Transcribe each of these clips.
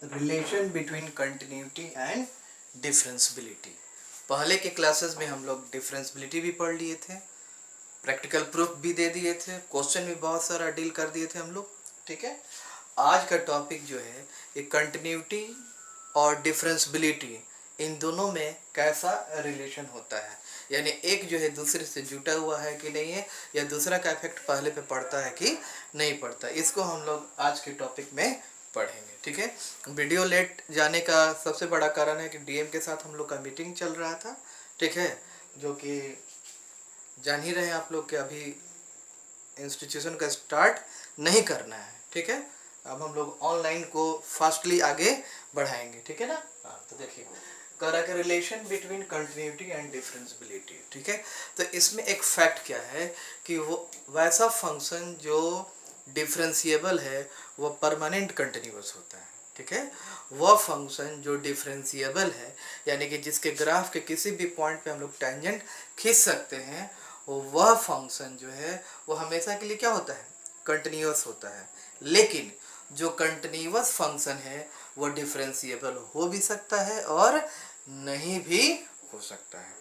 Relation between continuity and differentiability. पहले के classes में हम लोग डिफरेंसबिलिटी भी पढ़ लिए थे, प्रैक्टिकल प्रूफ भी दे दिए थे, क्वेश्चन भी बहुत सारा डील कर दिए थे हम लोग। ठीक है, आज का टॉपिक जो है ये कंटिन्यूटी और डिफरेंसबिलिटी, इन दोनों में कैसा रिलेशन होता है, यानी एक जो है दूसरे से जुटा हुआ है कि नहीं है, या दूसरा का इफेक्ट पहले पे पड़ता है कि नहीं पड़ता, इसको हम लोग आज के टॉपिक में पढ़ेंगे। ठीक है, वीडियो लेट जाने का सबसे बड़ा कारण है कि डीएम के साथ हम लोग का मीटिंग चल रहा था। ठीक है, जो कि जान ही रहे हैं आप लोग कि अभी इंस्टीट्यूशन का स्टार्ट नहीं करना है। ठीक है, अब हम लोग ऑनलाइन को फास्टली आगे बढ़ाएंगे। ठीक है ना। हाँ, तो देखिए करा के रिलेशन बिटवीन कंटिन्यूटी एंड डिफरेंसबिलिटी। ठीक है, तो इसमें एक फैक्ट क्या है कि वो वैसा फंक्शन जो डिफरेंशिएबल है वो परमानेंट कंटिन्यूअस होता है। ठीक है, वह फंक्शन जो डिफरेंशिएबल है यानी कि जिसके ग्राफ के किसी भी पॉइंट पे हम लोग टेंजेंट खींच सकते हैं, वह फंक्शन जो है वो हमेशा के लिए क्या होता है, कंटिन्यूअस होता है। लेकिन जो कंटिन्यूअस फंक्शन है वो डिफरेंशिएबल हो भी सकता है और नहीं भी हो सकता है।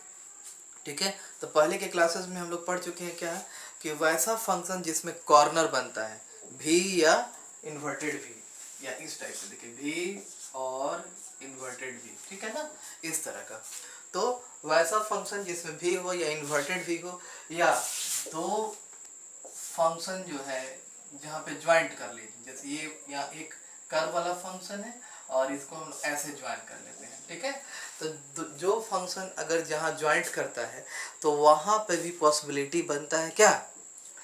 ठीक है, तो पहले के क्लासेस में हम लोग पढ़ चुके हैं क्या कि वैसा फंक्शन जिसमें कॉर्नर बनता है भी या इन्वर्टेड भी, या इस टाइप से देखिए भी और इन्वर्टेड भी। ठीक है ना, इस तरह का। तो वैसा फंक्शन जिसमें भी हो या इन्वर्टेड भी हो, या दो फंक्शन जो है जहाँ पे ज्वाइंट कर लीजिए, जैसे ये यहाँ एक कर्व वाला फंक्शन है और इसको हम ऐसे ज्वाइन कर लेते हैं। ठीक है, तो जो फंक्शन अगर जहाँ ज्वाइंट करता है तो वहाँ पे भी पॉसिबिलिटी बनता है क्या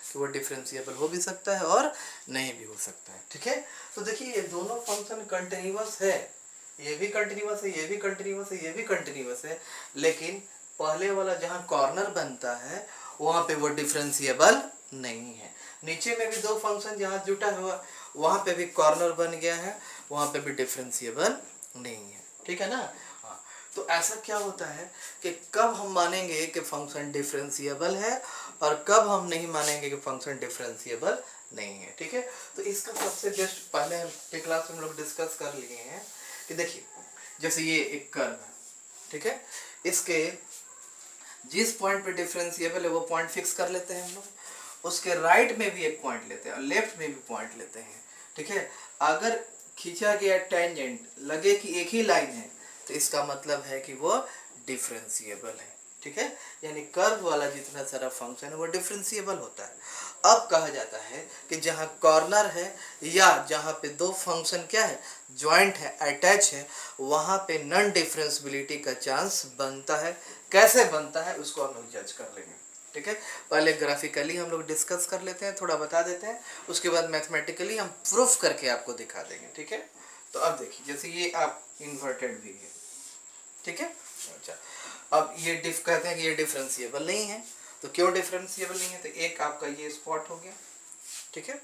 कि वो डिफरेंशिएबल हो भी सकता है और नहीं भी हो सकता है। ठीक है, तो देखिए ये दोनों फंक्शन कंटिन्यूअस है, ये भी कंटिन्यूअस है, ये भी कंटिन्यूअस है, ये भी कंटिन्यूअस है, लेकिन पहले वाला जहाँ कॉर्नर बनता है वहाँ पे वो डिफरेंशिएबल नहीं है। नीचे में भी दो फंक्शन जहाँ जुटा हुआ वहाँ पे भी कॉर्नर बन गया है, वहाँ पे भी डिफरेंशिएबल नहीं है। ठीक है ना। हाँ, तो ऐसा क्या होता है कि कब हम मानेंगे कि फंक्शन डिफरेंशिएबल है और कब हम नहीं मानेंगे कि फंक्शन डिफरेंशिएबल नहीं है। ठीक है, तो इसका सबसे बेस्ट पहले के क्लास में हम लोग डिस्कस कर लिए हैं कि देखिए जैसे ये एक कर्व है। ठीक है, इसके जिस पॉइंट पे डिफरेंशिएबल है वो पॉइंट फिक्स कर लेते हैं हम लोग, उसके राइट में भी एक पॉइंट लेते हैं और लेफ्ट में भी पॉइंट लेते हैं। ठीक है, अगर खींचा गया टेंजेंट लगे कि एक ही लाइन है तो इसका मतलब है कि वो डिफरेंशिएबल है। ठीक है, यानी कर्व वाला जितना सारा फंक्शन है वो डिफरेंशिएबल होता है। अब कहा जाता है कि जहाँ कॉर्नर है या जहाँ पे दो फंक्शन क्या है, ज्वाइंट है, अटैच है, वहाँ पे नॉन डिफरेंशिएबिलिटी का चांस बनता है। कैसे बनता है उसको हम लोग जज कर लेंगे। ठीक है, पहले ग्राफिकली हम लोग डिस्कस कर लेते हैं, थोड़ा बता देते हैं, उसके बाद मैथमेटिकली हम प्रूफ करके आपको दिखा देंगे। ठीक है, तो अब देखिए जैसे ये आप इन्वर्टेड भी है। ठीक है, अच्छा, अब ये डिफ कहते हैं कि ये डिफरेंशिएबल नहीं है, तो क्यों डिफरेंशिएबल नहीं है, तो एक आपका ये स्पॉट हो गया। ठीक है,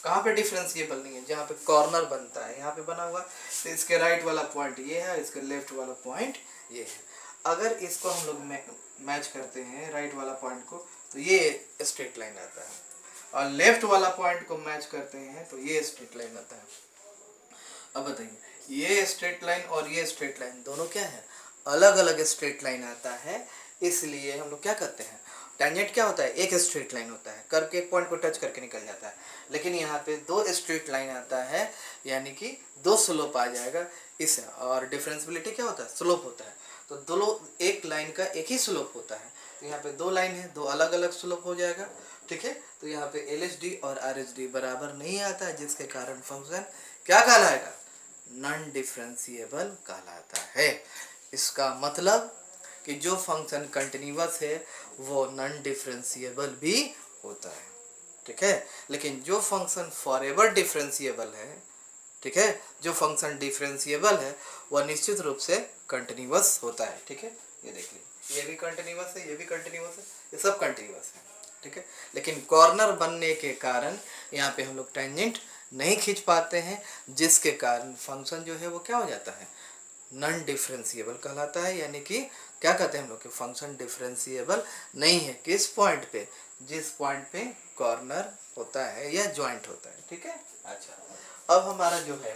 कहाँ पे डिफरेंशिएबल नहीं है, जहाँ पे कॉर्नर बनता है यहाँ पे बना हुआ, तो इसके राइट वाला पॉइंट ये है, इसके लेफ्ट वाला पॉइंट ये है। अगर इसको हम लोग मैच करते हैं राइट वाला पॉइंट को तो ये स्ट्रेट लाइन आता है, और लेफ्ट वाला पॉइंट को मैच करते हैं तो ये स्ट्रेट लाइन आता है। अब बताइए ये स्ट्रेट लाइन और ये स्ट्रेट लाइन दोनों क्या है, अलग अलग स्ट्रेट लाइन आता है, इसलिए हम लोग क्या करते हैं, टेंजेंट क्या होता है, एक स्ट्रेट लाइन होता है, कर्व के एक पॉइंट को टच करके निकल जाता है, लेकिन यहाँ पे दो स्ट्रेट लाइन आता है, यानी कि दो स्लोप आ जाएगा इस, और डिफरेंशिएबिलिटी क्या होता है, स्लोप होता है, तो दोनों एक लाइन का एक ही स्लोप होता है, तो यहाँ पे दो लाइन है, दो अलग अलग स्लोप हो जाएगा। ठीक है, तो यहाँ पे LHD और RHD बराबर नहीं आता है, जिसके कारण फंक्शन क्या कहलाएगा, नॉन डिफरेंशिएबल कहलाता है। इसका मतलब कि जो फंक्शन कंटिन्यूअस है वो नॉन डिफरेंशिएबल भी होता है। ठीक है, लेकिन जो फंक्शन फॉरएवर डिफरेंशिएबल है, ठीक है, जो फंक्शन डिफरेंशिएबल है वह निश्चित रूप से कंटिन्यूअस होता है। ठीक है, ये देख लीजिए ये भी कंटिन्यूअस है, ये भी कंटिन्यूअस है, ये सब कंटिन्यूअस है। ठीक है, लेकिन कॉर्नर बनने के कारण यहाँ पे हम लोग टेंजेंट नहीं खींच पाते हैं, जिसके कारण फंक्शन जो है वो क्या हो जाता है, नॉन डिफरेंशिएबल कहलाता है, यानी कि क्या कहते हैं हम लोग कि फंक्शन डिफरेंशिएबल नहीं है। किस पॉइंट पे, जिस पॉइंट पे कॉर्नर होता है या ज्वाइंट होता है। ठीक है, अच्छा, अब हमारा जो है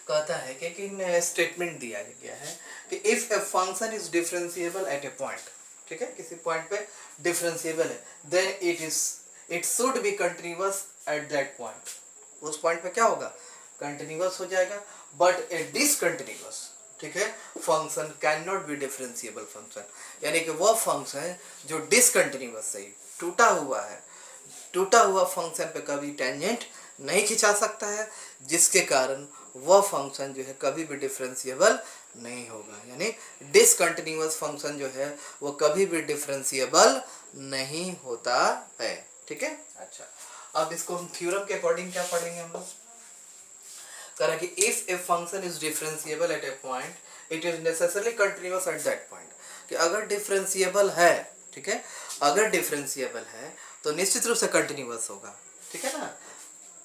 कहता है कि स्टेटमेंट दिया गया है कि if a function is differentiable at a point, ठीक है, किसी पॉइंट पे डिफरेंशिएबल है, then it should be continuous at that point. उस पॉइंट पे क्या होगा, कंटिन्यूअस हो जाएगा। बट ए डिसकंटिन्यूअस, ठीक है, function can not be differentiable function, यानी कि वह फंक्शन जो डिसकंटिन्यूअस है, टूटा हुआ फंक्शन पे कभी टेंजेंट नहीं खिंचा सकता है, जिसके कारण वह फंक्शन जो है कभी भी डिफरेंशिएबल नहीं होगा। यानी डिसकंटिन्यूअस फंक्शन जो है वो कभी भी डिफरेंशिएबल नहीं होता है, ठीक है। अच्छा, अब इसको हम थ्योरम के अकॉर्डिंग क्या पढ़ेंगे हम लोग, कह रहा है कि if a function is differentiable at a point it is necessarily continuous at that point, कि अगर डिफरेंशिएबल है, ठीक है, अगर डिफरेंशिएबल है तो निश्चित रूप से कंटिन्यूअस होगा, ठीक है ना,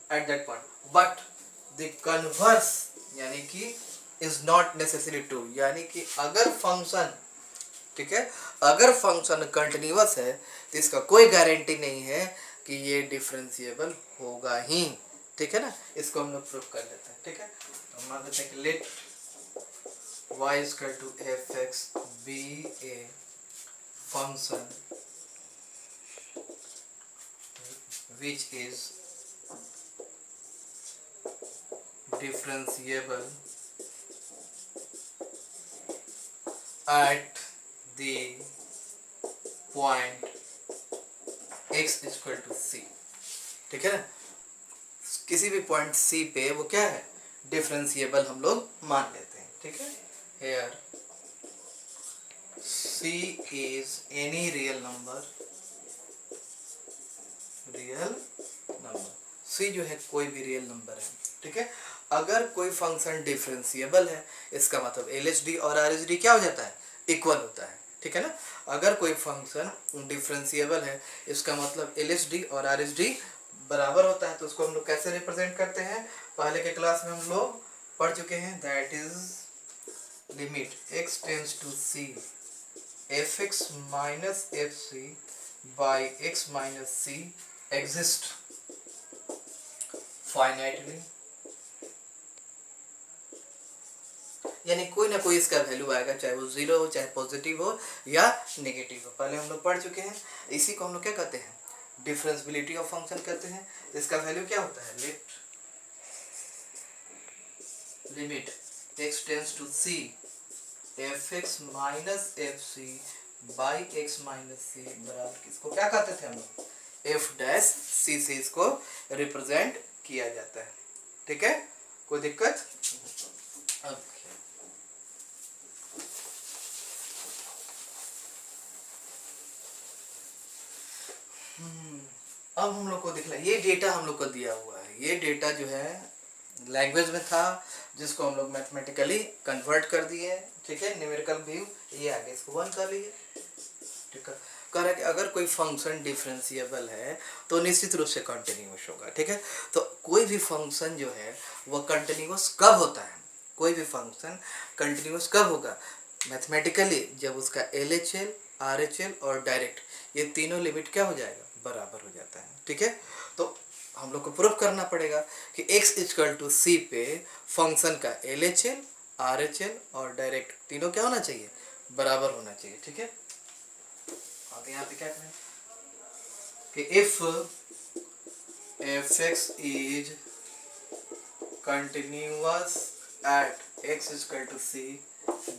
eight that point. But the converse यानी कि इज नॉट नेसेसरी टू, यानी कि अगर फंक्शन, ठीक है, अगर फंक्शन कंटिन्यूअस है तो इसका कोई गारंटी नहीं है कि ये डिफरेंशिएबल होगा ही, ठीक है ना। इसको हम लोग प्रूव कर लेते हैं, ठीक है। तो मान लेते हैं कि let y equal to fx be a function which is differentiable at the point x equal to c, ठीक है ना, किसी भी पॉइंट c पे वो क्या है, डिफरेंशिएबल हम लोग मान लेते हैं, ठीक है। Here c is any real number, c जो है कोई भी रियल नंबर है, ठीक है। अगर कोई फंक्शन डिफरेंशिएबल है इसका मतलब LHD और RHD क्या हो जाता है, इक्वल होता है, ठीक है ना। अगर कोई फंक्शन डिफरेंशिएबल है इसका मतलब LHD और RHD बराबर होता है। तो उसको हम लोग कैसे रिप्रेजेंट करते हैं, पहले के क्लास में हम लोग पढ़ चुके हैं, that is limit x tends to c fx minus fc by x minus c exist finitely, यानी कोई ना कोई इसका वैल्यू आएगा, चाहे वो जीरो हो, चाहे पॉजिटिव हो या नेगेटिव हो, पहले हम लोग पढ़ चुके हैं। इसी को हम लोग क्या कहते हैं, डिफरेंशिएबिलिटी ऑफ फंक्शन कहते हैं। तो इसका वैल्यू क्या होता है, limit x tends to c fx minus fc by x minus c बराबर किसको क्या कहते थे हम लोग, f डैश c से इसको रिप्रेजेंट किया जाता है, ठीक है, कोई दिक्कत। अब हम लोग को दिखला, ये डेटा हम लोग को दिया हुआ है, ये डेटा जो है लैंग्वेज में था जिसको हम लोग मैथमेटिकली कन्वर्ट कर दिए, ठीक है, न्यूमेरिकल व्यू ये आगे इसको 1 कर लिए, ठीक है। कह रहा है कि अगर कोई फंक्शन डिफरेंशिएबल है तो निश्चित रूप से कंटिन्यूअस होगा, ठीक है। तो कोई भी फंक्शन जो है वो कंटिन्यूअस कब होता है, कोई भी फंक्शन कंटिन्यूअस कब होगा, मैथमेटिकली जब उसका LHL RHL और डायरेक्ट ये तीनों लिमिट क्या हो जाएगा, बराबर हो जाता है, ठीक है। तो हम लोग को प्रूफ करना पड़ेगा कि x इक्वल टू c पे फंक्शन का LHL RHL और डायरेक्ट तीनों क्या होना चाहिए, बराबर होना चाहिए, ठीक है। अब यहाँ पे क्या करें कि if fx is continuous at x equal to c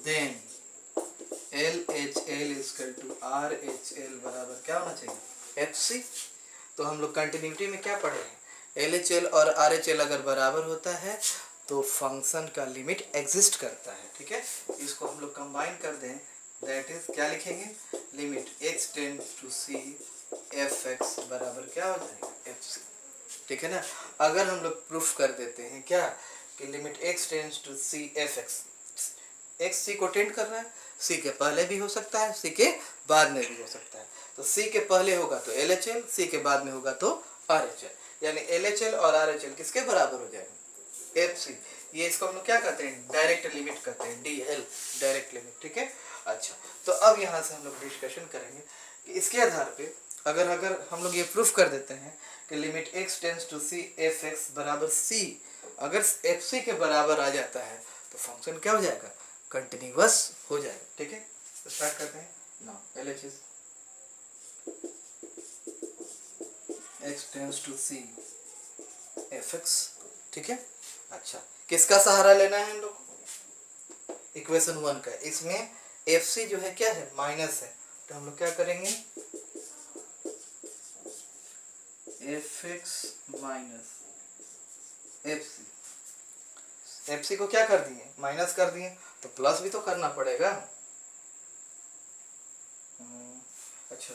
then LHL equal to RHL बराबर क्या होना चाहिए, FC। तो हम लोग कंटिन्यूटी में क्या पढ़े हैं, LHL और RHL अगर बराबर होता है तो फंक्शन का लिमिट एग्जिस्ट करता है, ठीक है। इसको हम लोग कंबाइन कर दें, दैट इज क्या लिखेंगे, limit x tends to c fx बराबर क्या हो जाएगा, FC, ठीक है ना। अगर हम लोग प्रूफ कर देते हैं क्या कि limit x tends to c fx, x c को टेंड कर रहा है, c के पहले भी हो सकता है, c के बाद में भी हो सकता है। तो c के पहले होगा तो LHL, c के बाद में होगा तो RHL, यानी LHL और RHL किसके बराबर हो जाएगा, FC। ये इसको हम लोग क्या कहते हैं, डायरेक्ट लिमिट कहते हैं, DL डायरेक्ट लिमिट, ठीक है। अच्छा, तो अब यहाँ से हम लोग डिस्कशन करेंगे कि इसके आधार पे अगर हम लोग ये प्रूफ कर देते हैं कि limit x tends to c fx बराबर c अगर एफ सी के बराबर आ जाता है तो फंक्शन क्या हो जाएगा, कंटिन्यूअस हो जाएगा। ठीक है, तो स्टार्ट करते हैं now. L H S x tends to C F x. ठीक है, अच्छा किसका सहारा लेना है हम लोग को, इक्वेशन 1 का। इसमें एफ सी जो है क्या है, माइनस है, तो हम लोग क्या करेंगे, f x minus F c. F c को क्या कर दिए, माइनस कर दिए, तो प्लस भी तो करना पड़ेगा। अच्छा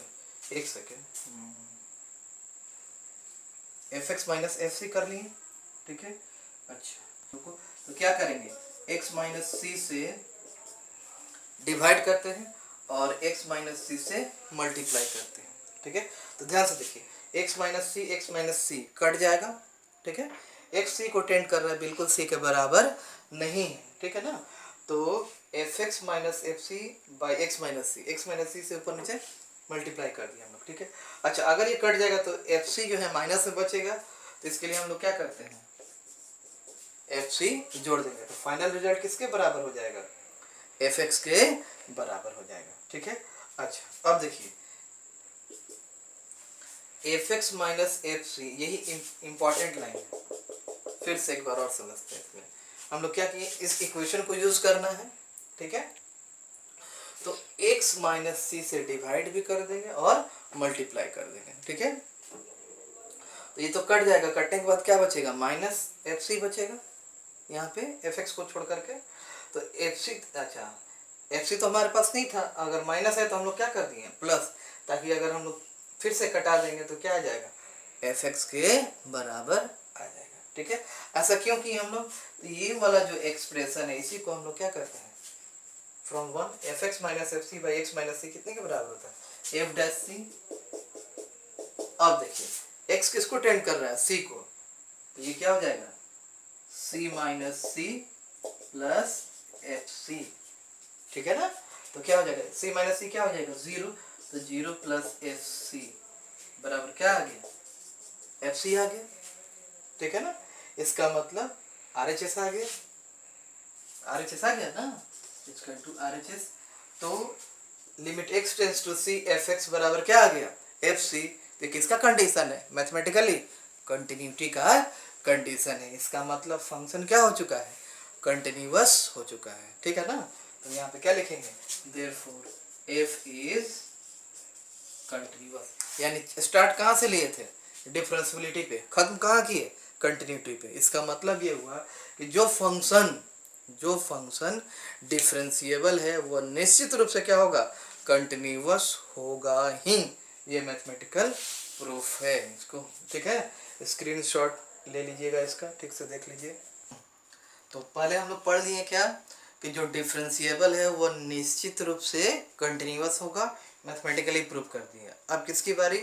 एक second, f x minus F c कर लिए। ठीक है, अच्छा तो क्या करेंगे, x माइनस सी से डिवाइड करते हैं और x माइनस सी से मल्टीप्लाई करते हैं। ठीक है, तो ध्यान से देखिए, x माइनस सी कट जाएगा। ठीक है, x c को टेंड कर रहा है, बिल्कुल c के बराबर नहीं है। ठीक है ना, तो F x minus F C by X minus C से ऊपर नीचे मल्टीप्लाई कर दिया हम लोग। ठीक है, अच्छा अगर ये कट जाएगा तो एफ सी जो है माइनस में बचेगा, तो इसके लिए हम लोग क्या करते हैं, एफ सी जोड़ देंगे, तो फाइनल रिजल्ट किसके बराबर हो जाएगा, एफ एक्स के बराबर हो जाएगा। ठीक है, अच्छा अब देखिए, f x minus F c, यही इंपॉर्टेंट लाइन है। फिर से एक बार और समझते हैं। इसमें हम लोग क्या किए, इस इक्वेशन को यूज करना है। ठीक है, तो x माइनस सी से डिवाइड भी कर देंगे और मल्टीप्लाई कर देंगे। ठीक है, तो ये तो कट जाएगा, कटने के बाद क्या बचेगा, माइनस एफ सी बचेगा यहाँ पे एफ एक्स को छोड़ करके। तो एफ सी, अच्छा एफ सी तो हमारे पास नहीं था, अगर माइनस है तो हम लोग क्या कर दिए प्लस, ताकि अगर हम लोग फिर से कटा देंगे तो क्या आ जाएगा, एफ एक्स के बराबर आ जाएगा। ठीक है, ऐसा क्यों किए हम लोग, तो ये वाला जो एक्सप्रेशन है इसी को हम लोग क्या करते हैं, from one F x minus F C by X minus C कितने के बराबर होता है, एफ डैश सी। अब देखिए एक्स किसको टेंड कर रहा है, सी को, तो ये क्या हो जाएगा, C minus C plus F C. ठीक है ना, तो क्या हो जाएगा, सी माइनस सी क्या हो जाएगा, जीरो, तो जीरो प्लस एफ सी बराबर क्या आ गया, एफ सी आ गया। ठीक है ना, इसका मतलब आर एच एस आ गया, आर एच एस आ गया ना, equal to R H S. तो limit X tends to C F X बराबर क्या आ गया, एफ सी। तो किसका कंडीशन है, मैथमेटिकली कंटिन्यूटी का कंडीशन है। इसका मतलब फंक्शन क्या हो चुका है, कंटिन्यूअस हो चुका है। ठीक है ना, तो यहाँ पे क्या लिखेंगे, देयरफॉर एफ इज कंटिन्यूअस। यानी स्टार्ट कहाँ से लिए थे, डिफरेंशियबिलिटी पे, खत्म कहाँ किए, कंटिन्यूटी पे। इसका मतलब ये हुआ कि जो फंक्शन डिफरेंशिएबल है वो निश्चित रूप से क्या होगा, कंटिन्यूअस होगा ही। ये मैथमेटिकल प्रूफ है इसको। ठीक है, स्क्रीनशॉट ले लीजिएगा इसका, ठीक से देख लीजिए। तो पहले हम लोग पढ़ लिए क्या, कि जो डिफरेंशिएबल है वो निश्चित रूप से कंटिन्यूअस होगा, मैथमेटिकली प्रूव कर दिया। अब किसकी बारी,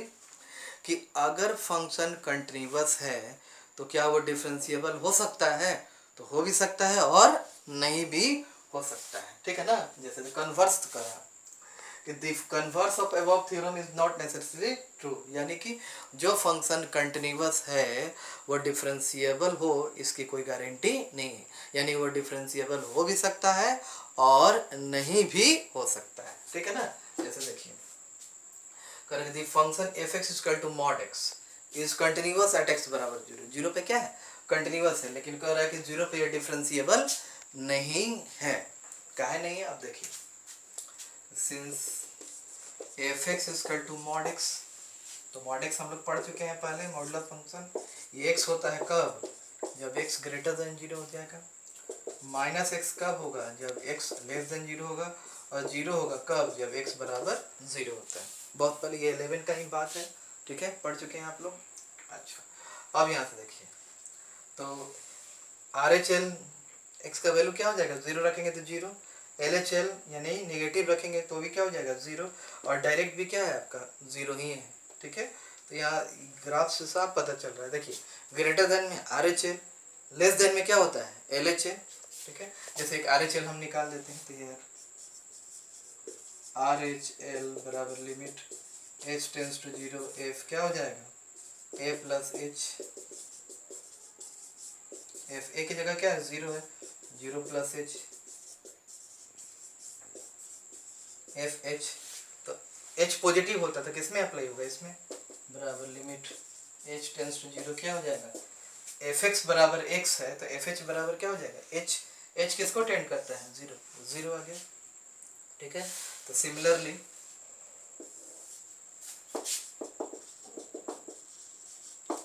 कि अगर फंक्शन कंटिन्यूअस है तो क्या वो डिफरेंशिएबल हो सकता है, तो हो भी सकता है और नहीं भी हो सकता है। ठीक है ना, जैसे कन्वर्स करा कि the converse of above theorem is not necessary true, यानी कि जो फंक्शन कंटिन्यूअस है वो डिफरेंशिएबल हो इसकी कोई गारंटी नहीं है। यानी वो डिफरेंशिएबल हो भी सकता है और नहीं भी हो सकता है। ठीक है ना, जैसे देखिए करेंगे, the function F x is equal to mod x is continuous at x बराबर जीरो। जीरो पे क्या है, कंटिन्यूअस है, लेकिन कह रहा है कि जीरो पे ये डिफरेंशिएबल नहीं है। काहे नहीं है, अब देखिए, since f x is equal to mod x, तो मॉड एक्स हम लोग पढ़ चुके हैं पहले, मॉडुलस फंक्शन। ये एक्स होता है कब, जब एक्स ग्रेटर देन जीरो हो जाएगा। माइनस एक्स कब होगा, जब एक्स लेस देन जीरो होगा। और जीरो होगा कब, जब एक्स बराबर जीरो होता है। बहुत पहले ये 11 का ही बात है। ठीक है, पढ़ चुके हैं आप लोग। अच्छा अब यहाँ से देखिए, तो आर एच एल एक्स का वैल्यू क्या हो जाएगा, जीरो रखेंगे तो जीरो, एल एच एल यानी नेगेटिव रखेंगे तो भी क्या हो जाएगा, जीरो, और डायरेक्ट भी क्या है आपका, जीरो ही है। ठीक है, तो यहाँ ग्राफ से साफ पता चल रहा है। देखिए ग्रेटर देन में are H L, less than में क्या होता है, एल एच एल। ठीक है, जैसे एक आर एच एल हम निकाल देते हैं, तो यार आर एच एल बराबर limit H tends to zero f क्या हो जाएगा, a plus H F a की जगह क्या है, 0 है, 0 प्लस एच एफ एच। तो एच पॉजिटिव होता था, किसमें अप्लाई होगा, इसमें, बराबर लिमिट एच टेंस टू 0 क्या हो जाएगा, एफ एक्स बराबर एक्स है तो एफ एच बराबर क्या हो जाएगा, एच। एच किसको टेंड करता है, 0, 0 आ गया, ठीक है। तो सिमिलरली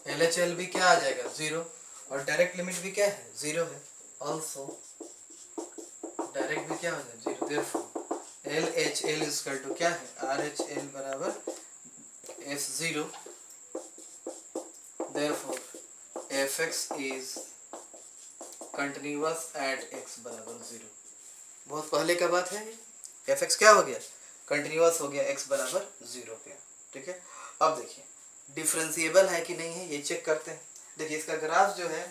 एल एच एल भी क्या आ जाएगा, 0, और डायरेक्ट लिमिट भी क्या है, 0 है, ऑल्सो डायरेक्ट भी क्या हो जाए, 0। Therefore L H L equal to क्या है, आर एच एल बराबर एस 0। Therefore f x is continuous at x बराबर 0। बहुत पहले का बात है, एफ एक्स क्या हो गया, कंटिन्यूअस हो गया एक्स बराबर 0 पे, ठीक है। अब देखिए डिफरेंशिएबल है कि नहीं है, ये चेक करते हैं। देखिए इसका ग्राफ जो है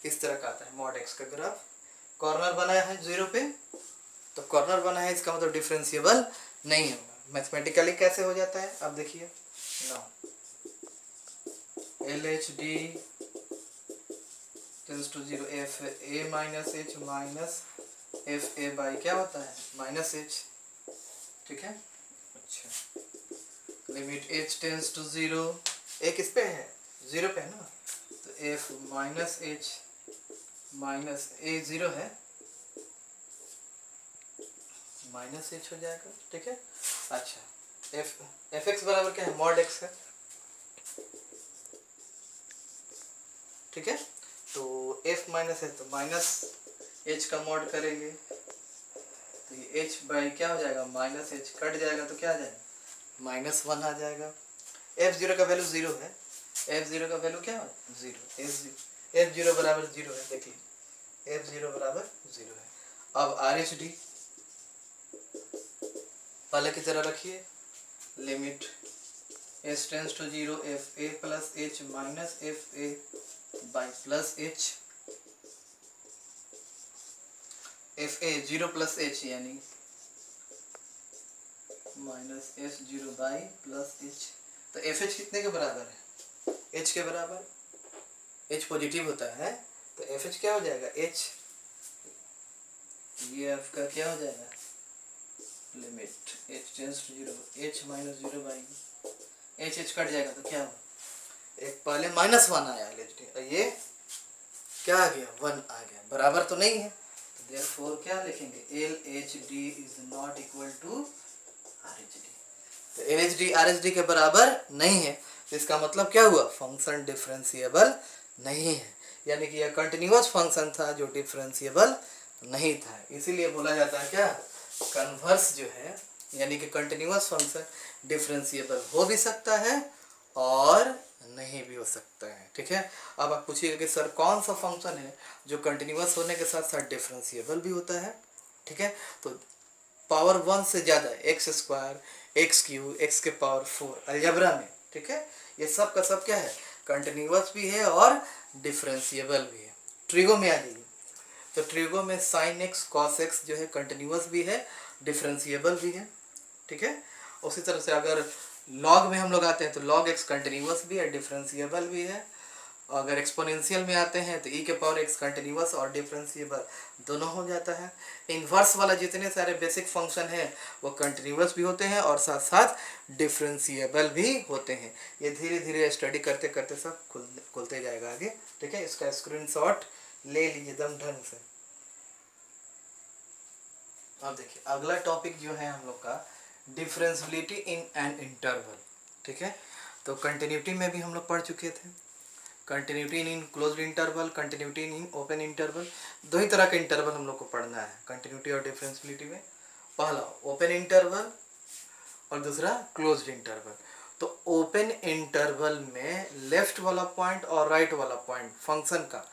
इस तरह का आता है, मॉड एक्स का ग्राफ, कॉर्नर बना है 0 पे, तो कॉर्नर बना है इसका मतलब डिफरेंशिएबल नहीं होगा। मैथमेटिकली कैसे हो जाता है, अब देखिए now L H D tends to 0, F a minus h minus F A by क्या होता है, माइनस एच, ठीक है। अच्छा, limit H tends to 0, a किस पे है, 0 पे है ना, तो f minus h minus a 0 है, माइनस एच हो जाएगा, ठीक है। अच्छा, एफ एक्स बराबर क्या है, मॉड एक्स है, ठीक है। तो एफ माइनस है तो माइनस एच का मॉड करेंगे, तो ये एच बाई क्या हो जाएगा, माइनस एच कट जाएगा तो क्या आ जाएगा, -1 आ जाएगा। एफ 0 का वैल्यू 0 है, एफ 0 का वैल्यू क्या है, 0, एफ 0 बराबर 0 है, देखिए एफ 0 बराबर 0 है। अब आर एच डी पहले की तरह रखिए, limit H tends to 0, F A plus H minus F A by plus H, F A 0 plus H यानी minus H 0 by plus H. तो एफ एच कितने के बराबर है, एच के बराबर, एच पॉजिटिव होता है तो एफ एच क्या हो जाएगा, एच, ये आपका क्या हो जाएगा, limit H tends to 0, h minus 0 by h, h cut जाएगा तो क्या होगा, एक पहले -1 आया एल एच डी, और ये क्या आ गया, 1 आ गया, बराबर तो नहीं है, तो देयरफॉर क्या लिखेंगे, L H D is not equal to R H D. तो L H D R H D के बराबर नहीं है, तो इसका मतलब क्या हुआ, फंक्शन डिफरेंशिएबल नहीं है, यानी कि यह कंटिन्यूअस फंक्शन था जो डिफरेंशिएबल नहीं था। इसीलिए बोला जाता है क्या, कन्वर्स जो है, यानी कि कंटिन्यूअस फंक्शन डिफरेंशिएबल हो भी सकता है और नहीं भी हो सकता है, ठीक है। अब आप पूछिएगा कि सर कौन सा फंक्शन है जो कंटिन्यूअस होने के साथ साथ डिफरेंशिएबल भी होता है, ठीक है। तो पावर 1 से ज़्यादा x square, x Q, x के पावर 4 अलजेब्रा में, ठीक है, ये सब का सब क्या है, कंटिन्यूअस भी है और डिफरेंशिएबल भी है। ट्रिगो में आ जाइए, तो ट्रिगो में साइन एक्स कॉस एक्स जो है कंटिन्यूअस भी है, डिफरेंशिएबल भी है, ठीक है। उसी तरह से अगर लॉग में हम लोग आते हैं तो लॉग एक्स कंटिन्यूअस भी है, डिफरेंशिएबल भी है। अगर एक्सपोनेंशियल में आते हैं तो ई के पावर एक्स कंटिन्यूअस और डिफरेंशिएबल दोनों हो जाता है। इन्वर्स वाला जितने सारे बेसिक फंक्शन हैं वो कंटिन्यूअस भी होते हैं और साथ साथ डिफरेंशिएबल भी होते हैं। ये धीरे धीरे स्टडी करते करते सब खुलते जाएगा आगे, ठीक है। इसका स्क्रीनशॉट ले लीजिए दम ढंग से। अब देखिए अगला टॉपिक जो है हम लोग का डिफरेंशियबिलिटी इन एन इंटरवल, ठीक है। तो कंटिन्यूटी में भी हम लोग पढ़ चुके थे, continuity in closed interval, continuity in open interval, दो ही तरह का इंटरवल हम लोग को पढ़ना है कंटिन्यूटी और डिफरेंशियबिलिटी में। पहला ओपन इंटरवल और दूसरा क्लोज्ड इंटरवल। तो ओपन इंटरवल में लेफ्ट वाला पॉइंट और राइट वाला पॉइंट फंक्शन का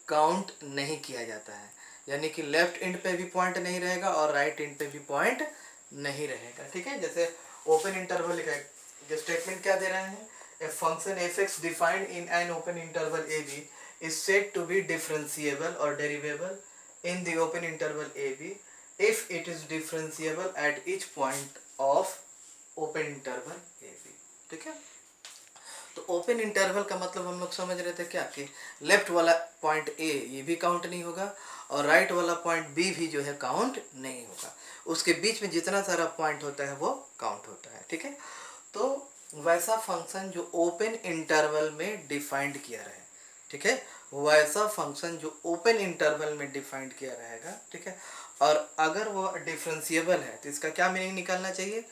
काउंट नहीं किया जाता है, यानी कि लेफ्ट एंड पे भी पॉइंट नहीं रहेगा और राइट एंड पे भी पॉइंट नहीं रहेगा, ठीक है। जैसे ओपन इंटरवल लिखा है, जो स्टेटमेंट क्या दे रहे हैं, a function F X defined in an open interval A B is said to be differentiable और derivable in the open interval A B if it is differentiable at each point of open interval a b, ठीक है। तो open interval का मतलब हम लोग समझ रहे थे क्या कि लेफ्ट वाला पॉइंट ए ये भी काउंट नहीं होगा और राइट वाला पॉइंट बी भी जो है काउंट नहीं होगा, उसके बीच में जितना सारा पॉइंट होता है वो काउंट होता है, ठीक है। तो वैसा फंक्शन जो ओपन इंटरवल में डिफाइंड किया रहे, ठीक है, वैसा फंक्शन जो ओपन इंटरवल में डिफाइंड किया रहेगा, ठीक है, और अगर वो डिफरेंशिएबल है तो इसका क्या मीनिंग निकालना चाहिए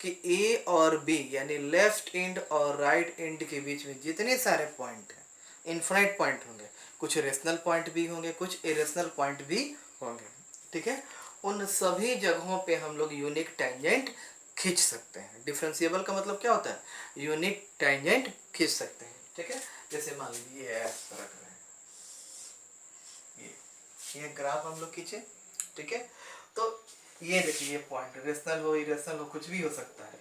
कि ए और बी यानी लेफ्ट एंड और राइट एंड के बीच में जितने सारे पॉइंट हैं, इन्फिनिट पॉइंट होंगे, कुछ रेशनल पॉइंट भी होंगे, कुछ इरेशनल पॉइंट भी होंगे, ठीक है, उन सभी जगहों पे हम लोग यूनिक टेंजेंट खींच सकते हैं। डिफरेंशिएबल का मतलब क्या होता है, यूनिक टेंजेंट खींच सकते हैं, ठीक है। जैसे मान लीजिए ऐसा रख रहे हैं, ये ग्राफ हम लोग खींचे, ठीक है, तो ये देखिए ये पॉइंट रेशनल हो इरेशनल हो कुछ भी हो सकता है,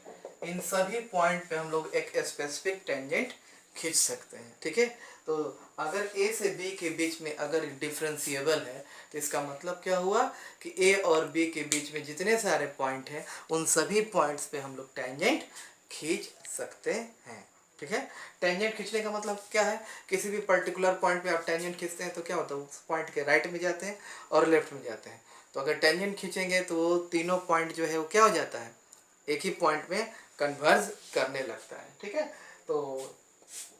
इन सभी पॉइंट पे हम लोग एक स्पेसिफिक टेंजेंट खींच सकते हैं, ठीक है। तो अगर ए से बी के बीच में अगर डिफरेंशिएबल है तो इसका मतलब क्या हुआ कि ए और बी के बीच में जितने सारे पॉइंट हैं उन सभी पॉइंट्स पे हम लोग टेंजेंट खींच सकते हैं, ठीक है। टेंजेंट खींचने का मतलब क्या है, किसी भी पर्टिकुलर पॉइंट पे आप टेंजेंट खींचते हैं तो क्या होता है, उस पॉइंट के राइट में जाते हैं और लेफ्ट में जाते हैं, तो अगर टेंजेंट खींचेंगे तो वो तीनों पॉइंट जो है वो क्या हो जाता है, एक ही पॉइंट में कन्वर्ज करने लगता है, ठीक है। तो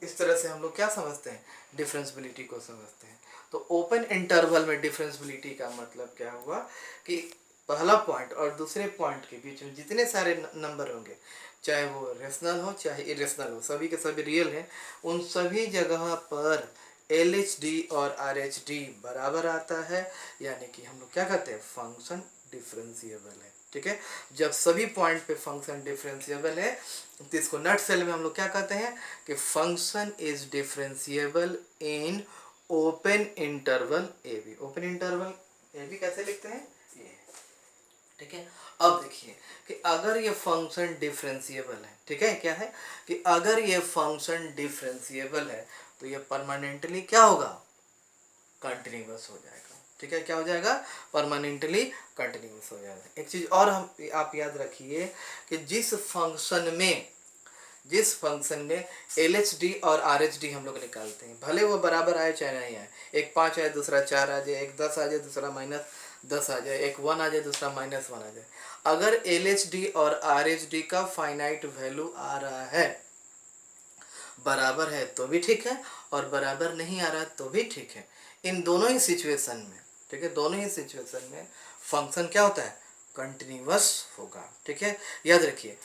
इस तरह से हम लोग क्या समझते हैं, डिफरेंशियबिलिटी को समझते हैं। तो ओपन इंटरवल में डिफरेंशियबिलिटी का मतलब क्या हुआ कि पहला पॉइंट और दूसरे पॉइंट के बीच में जितने सारे नंबर होंगे, चाहे वो रेशनल हो चाहे इरेशनल हो, सभी के सभी रियल हैं, उन सभी जगह पर LHD और RH बराबर आता है, यानी कि हम लोग क्या कहते हैं, फंक्शन डिफरेंशिएबल है, ठीक है। जब सभी पॉइंट पे फंक्शन डिफरेंशिएबल है तो इसको नट सेल में हम लोग क्या कहते हैं कि function is differentiable in open interval A b. Open interval A b कैसे लिखते हैं, ये, ठीक है। अब देखिए कि अगर ये फंक्शन डिफरेंशिएबल है, ठीक है, क्या है कि अगर ये फंक्शन डिफरेंशिएबल है तो ये परमानेंटली क्या होगा, कंटिन्यूअस हो जाएगा, ठीक है, क्या हो जाएगा, परमानेंटली कंटिन्यूअस हो जाएगा। एक चीज और हम आप याद रखिए कि जिस फंक्शन में LHD और RH हम लोग निकालते हैं, भले वो बराबर आए चाहे नहीं आए, एक 5 आए दूसरा 4 आ जाए, एक 10 आ जाए दूसरा -10 आ जाए, एक 1 आ जाए दूसरा -1 आ जाए, अगर LHD और RH का फाइनाइट वैल्यू आ रहा है, बराबर है तो भी ठीक है और बराबर नहीं आ रहा तो भी ठीक है, इन दोनों ही सिचुएशन में, ठीक है, दोनों ही सिचुएशन में फंक्शन क्या होता है, कंटिन्यूअस होगा, ठीक है। याद रखिए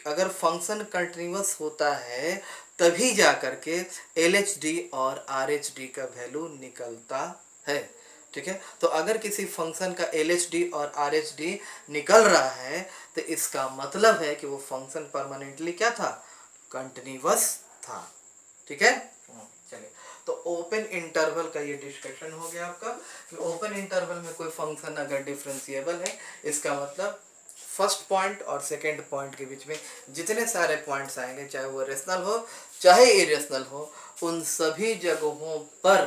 अगर फंक्शन कंटिन्यूअस होता है तभी जा करके LHD और RH का वैल्यू निकलता है, ठीक है। तो अगर किसी फंक्शन का LHD और RH निकल रहा है तो इसका मतलब है कि वो फंक्शन परमानेंटली क्या था, कंटिन्यूअस था, ठीक है। चलिए, तो ओपन इंटरवल का ये डिस्कशन हो गया आपका कि ओपन इंटरवल में कोई फंक्शन अगर डिफरेंशिएबल है इसका मतलब फर्स्ट पॉइंट और सेकंड पॉइंट के बीच में जितने सारे पॉइंट्स आएंगे, चाहे वो रेशनल हो चाहे इरेशनल हो, उन सभी जगहों पर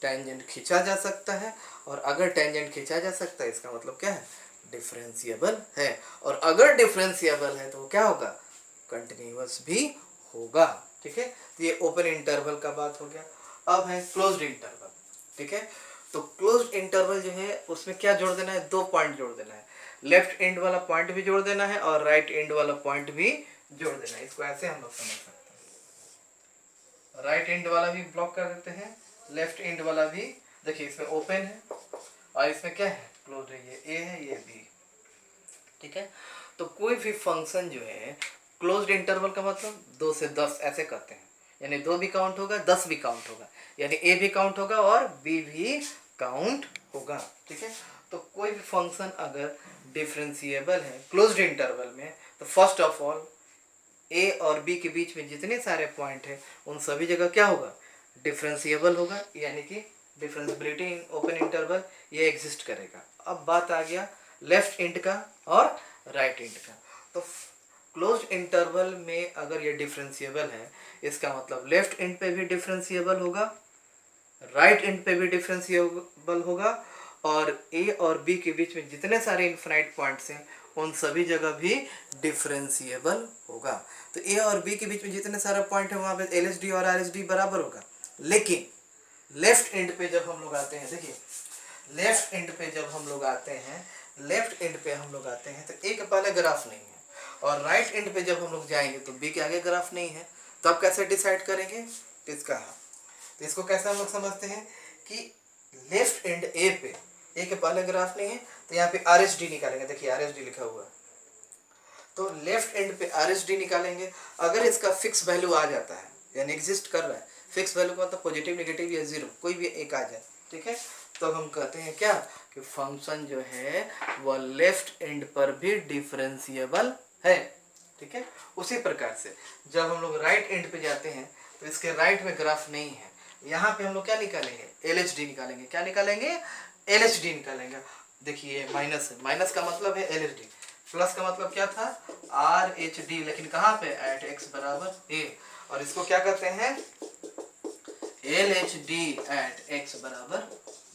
टेंजेंट खींचा जा सकता है, और अगर टेंजेंट खींचा जा सकता है इसका मतलब क्या है, डिफरेंशिएबल है, और अगर डिफरेंशिएबल है तो वो क्या होगा, कंटिन्यूअस भी होगा, ठीक है। तो ये ओपन इंटरवल का बात हो गया। अब है क्लोज्ड इंटरवल, ठीक है। तो क्लोज्ड इंटरवल जो है उसमें क्या जोड़ देना है, 2 पॉइंट जोड़ देना है, लेफ्ट एंड वाला पॉइंट भी जोड़ देना है और राइट एंड वाला पॉइंट भी जोड़ देना है। इसको ऐसे हम लोग समझ सकते हैं, राइट एंड वाला भी ब्लॉक कर देते हैं, लेफ्ट एंड वाला भी, देखिए इसमें ओपन है और इसमें क्या है, क्लोज है, ये ए है ये बी, ठीक है। तो कोई भी फंक्शन जो है क्लोज्ड इंटरवल का मतलब 2 से 10 ऐसे करते हैं, यानी 2 भी काउंट होगा 10 भी काउंट होगा, यानी ए भी काउंट होगा और बी भी काउंट होगा, ठीक है। तो कोई भी फंक्शन अगर डिफरेंशिएबल है क्लोज्ड इंटरवल में तो फर्स्ट ऑफ ऑल ए और बी के बीच में जितने सारे पॉइंट हैं उन सभी जगह क्या होगा, डिफरेंशिएबल होगा, यानी कि डिफरेंशियबिलिटी इन ओपन इंटरवल ये एग्जिस्ट करेगा। अब बात आ गया लेफ्ट एंड का और राइट एंड का। तो क्लोज्ड इंटरवल में अगर ये डिफरेंशिएबल है इसका मतलब लेफ्ट एंड पे भी डिफरेंशिएबल होगा, राइट एंड पे भी डिफरेंशिएबल होगा, और ए और बी के बीच में जितने सारे इनफाइनाइट पॉइंट्स हैं उन सभी जगह भी डिफरेंशिएबल होगा। तो ए और बी के बीच में जितने सारे पॉइंट है वहाँ पे LHD और RHD बराबर होगा। लेकिन लेफ्ट एंड पे जब हम लोग आते हैं, देखिए लेफ्ट एंड पे जब हम लोग आते हैं, लेफ्ट एंड पे हम लोग आते हैं तो ए के पहले ग्राफ नहीं है, और राइट एंड पे जब हम लोग जाएंगे तो बी के आगे ग्राफ नहीं है। तो अब कैसे डिसाइड करेंगे इसका? तो इसको कैसे हम लोग समझते हैं कि लेफ्ट एंड ए पे ए के पहले ग्राफ नहीं है तो यहाँ पे RHD निकालेंगे। देखिए RHD लिखा हुआ है, तो लेफ्ट एंड पे RHD निकालेंगे। अगर इसका फिक्स वैल्यू आ जाता है यानी एग्जिस्ट कर रहा है, फिक्स वैल्यू का मतलब पॉजिटिव नेगेटिव या जीरो कोई भी एक आ जाए, ठीक है, तो हम कहते हैं क्या कि फंक्शन जो है वह लेफ्ट एंड पर भी डिफरेंशिएबल है, ठीक है। उसी प्रकार से जब हम लोग राइट एंड पे जाते हैं तो इसके राइट में ग्राफ नहीं है, यहाँ पे हम लोग क्या निकालेंगे? LHD निकालेंगे। क्या निकालेंगे? LHD निकालेंगे। देखिए माइनस है, माइनस का मतलब है LHD, प्लस का मतलब क्या था? RHD, लेकिन कहाँ पे? एट x बराबर a, और इसको क्या कहते हैं? LHD एट x बराबर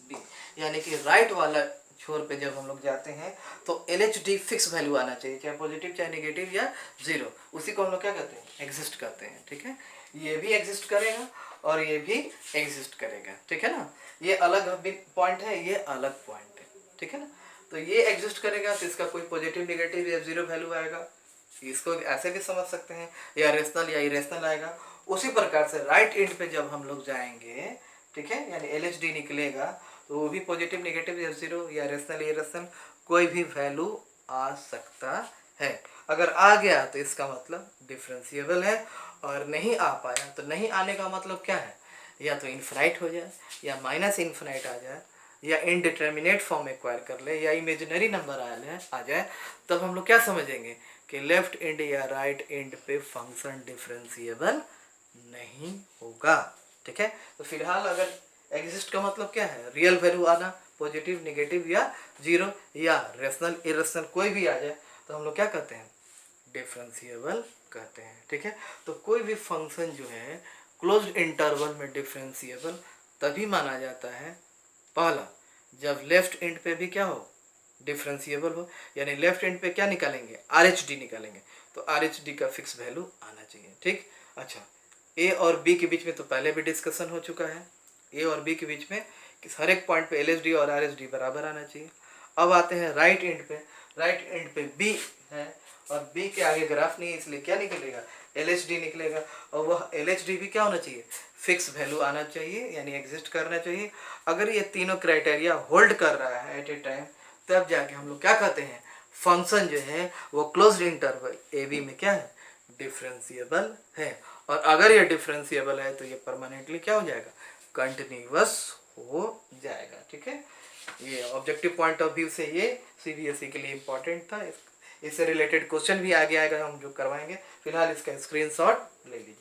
b। यानी कि राइट वाला छोर पे जब हम लोग जाते हैं तो LHD फिक्स वैल्यू आना चाहिए, चाहे पॉजिटिव चाहे नेगेटिव या जीरो, उसी को हम लोग क्या कहते हैं? एग्जिस्ट करते हैं, ठीक है। ये भी एग्जिस्ट करेगा और ये भी एग्जिस्ट करेगा, ठीक है ना। ये अलग पॉइंट है, ये अलग पॉइंट है, ठीक है ना। तो ये एग्जिस्ट करेगा तो इसका कोई पॉजिटिव नेगेटिव या जीरो वैल्यू आएगा। इसको ऐसे भी समझ सकते हैं, या रेशनल या इरेशनल आएगा। उसी प्रकार से राइट एंड पे जब हम लोग जाएंगे, ठीक है, यानी LHD निकलेगा तो वो भी पॉजिटिव नेगेटिव या जीरो या रेशनल इरेशनल कोई भी वैल्यू आ सकता है। अगर आ गया तो इसका मतलब डिफरेंशिएबल है, और नहीं आ पाया तो नहीं आने का मतलब क्या है? या तो इनफाइनाइट हो जाए, या माइनस इनफाइनाइट आ जाए, या इनडिटर्मिनेट फॉर्म एक्वायर कर ले, या इमेजिनरी नंबर आ जाए, तब हम लोग क्या समझेंगे कि लेफ्ट एंड या राइट एंड पे फंक्शन डिफरेंशिएबल नहीं होगा, ठीक है। तो फिलहाल अगर एग्जिस्ट का मतलब क्या है? रियल वैल्यू आना, पॉजिटिव नेगेटिव या जीरो, या रेशनल इरेशनल कोई भी आ जाए तो हम लोग क्या कहते हैं? डिफरेंशिएबल कहते हैं, ठीक है। तो कोई भी फंक्शन जो है क्लोज्ड इंटरवल में डिफरेंशिएबल तभी माना जाता है, पहला जब लेफ्ट एंड पे भी क्या हो? डिफरेंशिएबल हो। यानी लेफ्ट एंड पे क्या निकालेंगे? RHD निकालेंगे, तो RHD का फिक्स वैल्यू आना चाहिए, ठीक। अच्छा, ए और बी के बीच में तो पहले भी डिस्कशन हो चुका है, ए और बी के बीच में कि हर एक पॉइंट पे LHD और RHD बराबर आना चाहिए। अब आते हैं राइट एंड पे, राइट एंड पे बी है और बी के आगे ग्राफ नहीं है, इसलिए क्या निकलेगा? LHD निकलेगा, और वह LHD भी क्या होना चाहिए? फिक्स वैल्यू आना चाहिए, यानी एग्जिस्ट करना चाहिए। अगर ये तीनों क्राइटेरिया होल्ड कर रहा है एट ए टाइम, तब जाके हम लोग क्या कहते हैं? फंक्शन जो है वो क्लोज्ड इंटरवल AB में क्या है? डिफरेंशिएबल है। और अगर ये डिफरेंशिएबल है तो ये परमानेंटली क्या हो जाएगा? कंटिन्यूअस हो जाएगा, ठीक है। ये ऑब्जेक्टिव पॉइंट ऑफ व्यू से ये CBSE के लिए इम्पोर्टेंट था। इससे रिलेटेड क्वेश्चन भी आगे आएगा, हम जो करवाएंगे। फिलहाल इसका स्क्रीनशॉट ले लीजिए।